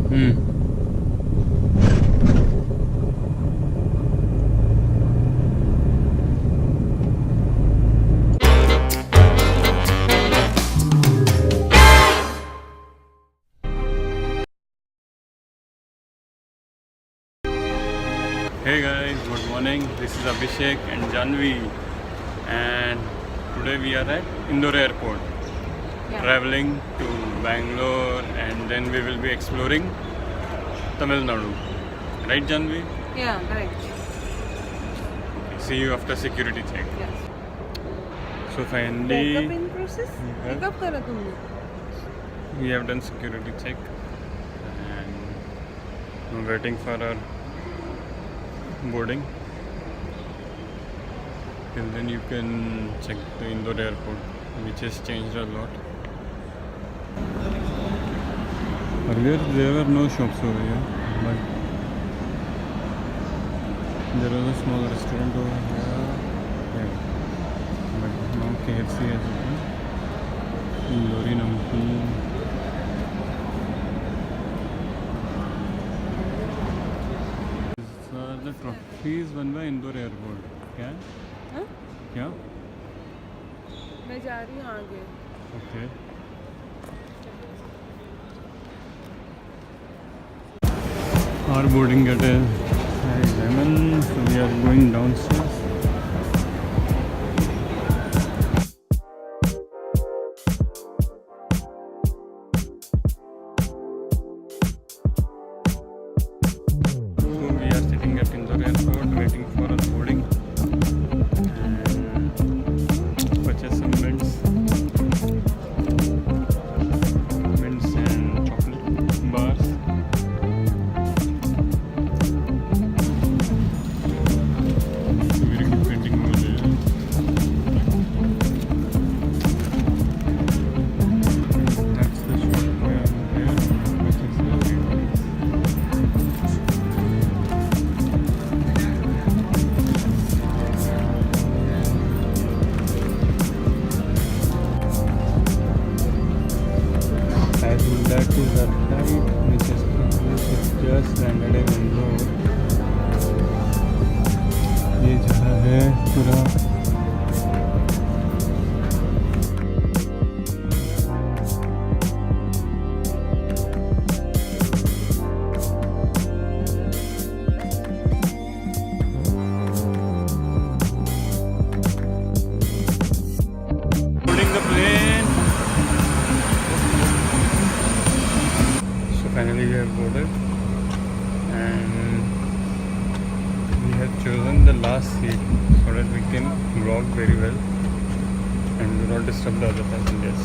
Hey guys, good morning. This is Abhishek and Janvi, and today we are at Indore Airport, traveling to Bangalore, and then we will be exploring Tamil Nadu. Right, Janvi? Yeah, correct. See you after security check. Yes. So finally, Backup in process? Backup करा तुमने? we have done security check, and I'm waiting for our boarding. Till then you can check the Indore airport, which has changed a lot. Earlier there were no shops over here, but there was a small restaurant over here. Yeah. But now KFC has opened. Indore namkeen. These are the trophies won by Indore airport. क्या? हाँ? क्या? मैं जा रही हूँ आगे. Okay. Our boarding gate is at 11, so we are going downstairs. So we are sitting at Indore airport waiting for our boarding and purchase some mints and chocolate bars. Very good painting over there. That's the shop we are there, which is very nice. I think that is the flight which is just landed in Indore. ये जगह है पूरा boarding the plane. So finally we have boarded, and we have chosen the last seat so that we can vlog very well and do not disturb the other passengers.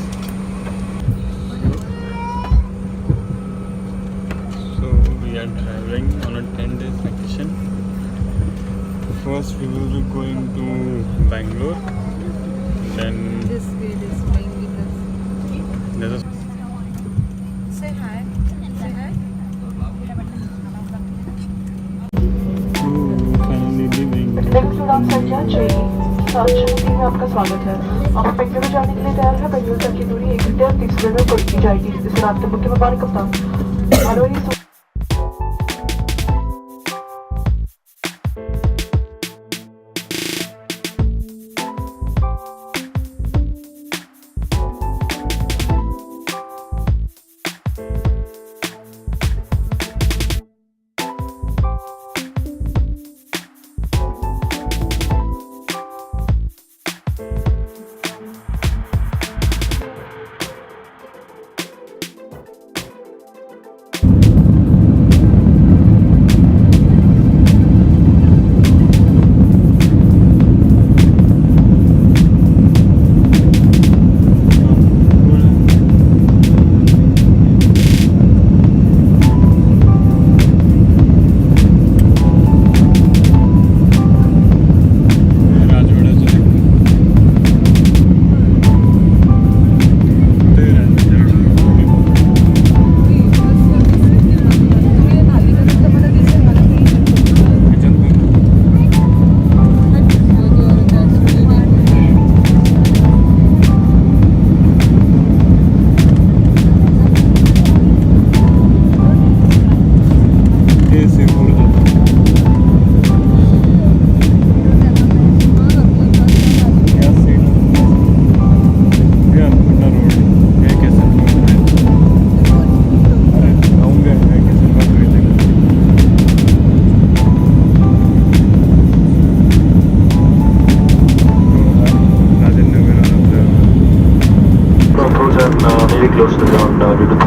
So we are traveling on a 10-day vacation. First we will be going to Bangalore, then This gate is flying with us. there's a Say hi. Say hi. finally leaving. Next उड़ान संख्या 6 सात में आपका स्वागत है. आप बेंगलुरु जाने के लिए तैयार है. बेंगलुरु तक की दूरी 1 घंटे और 30 मिनट में पूरी की जाएगी. इस रात के मुख्य मेहमान कप्तान आरोही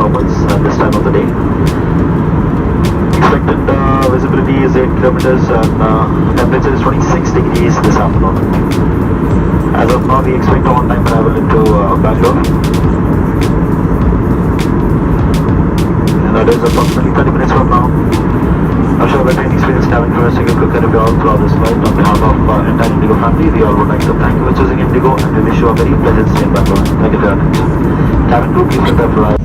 opens at this time of the day. Expected visibility is 8 kilometers and temperature is 26 degrees this afternoon. As of now, we expect on-time arrival into Bangalore. And that is approximately 30 minutes from now. I'm sure we're experienced cabin crew is taking good care of you all throughout this flight. On behalf of entire Indigo family, we all would like to thank you for choosing Indigo and we wish you a very pleasant stay in Bangalore. Thank you for your attention. Cabin crew, please prepare for arrival.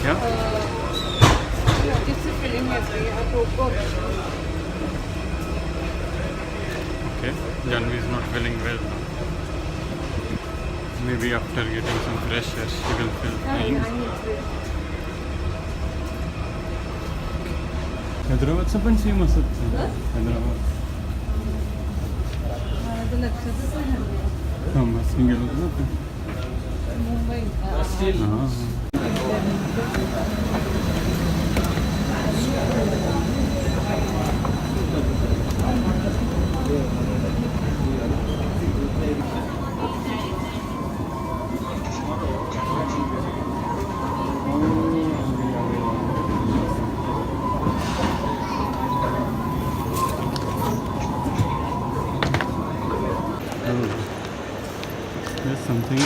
Yeah? इससे feeling है आप रोको Okay. Janvi is not feeling well now. Maybe after getting some fresh air, she will feel fine. हैदराबादचं पण same असत हैदराबाद मला तर लक्षातच नाही आलं. हां बसने गेलो होतो मुंबई हां there's something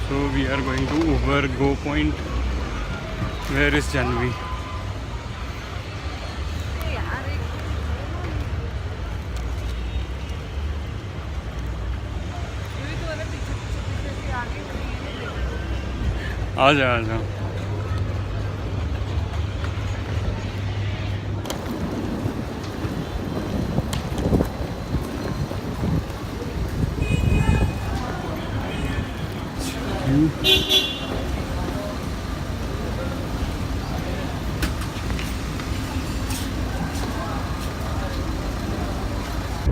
so we are going to Uber Go Point. Where is Janvi? आजा आजा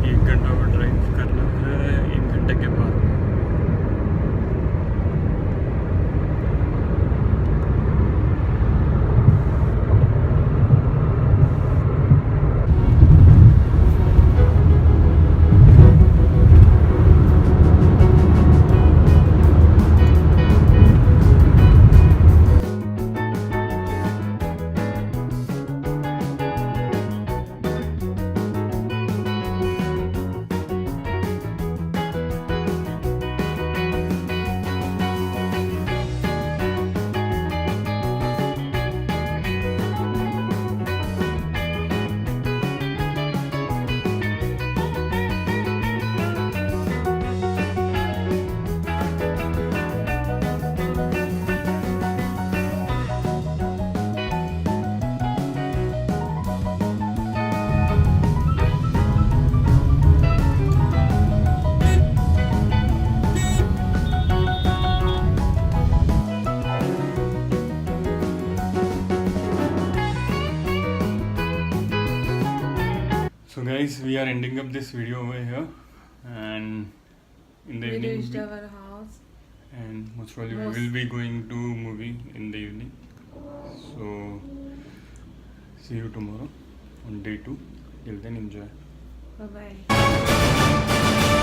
एक घंटा और ड्राइव करना है 1 घंटे के बाद So guys, we are ending up this video over here, and in the We evening, reached our house. and most probably we will be going to movie in the evening. So see you tomorrow on day 2. Till then, enjoy. Bye bye.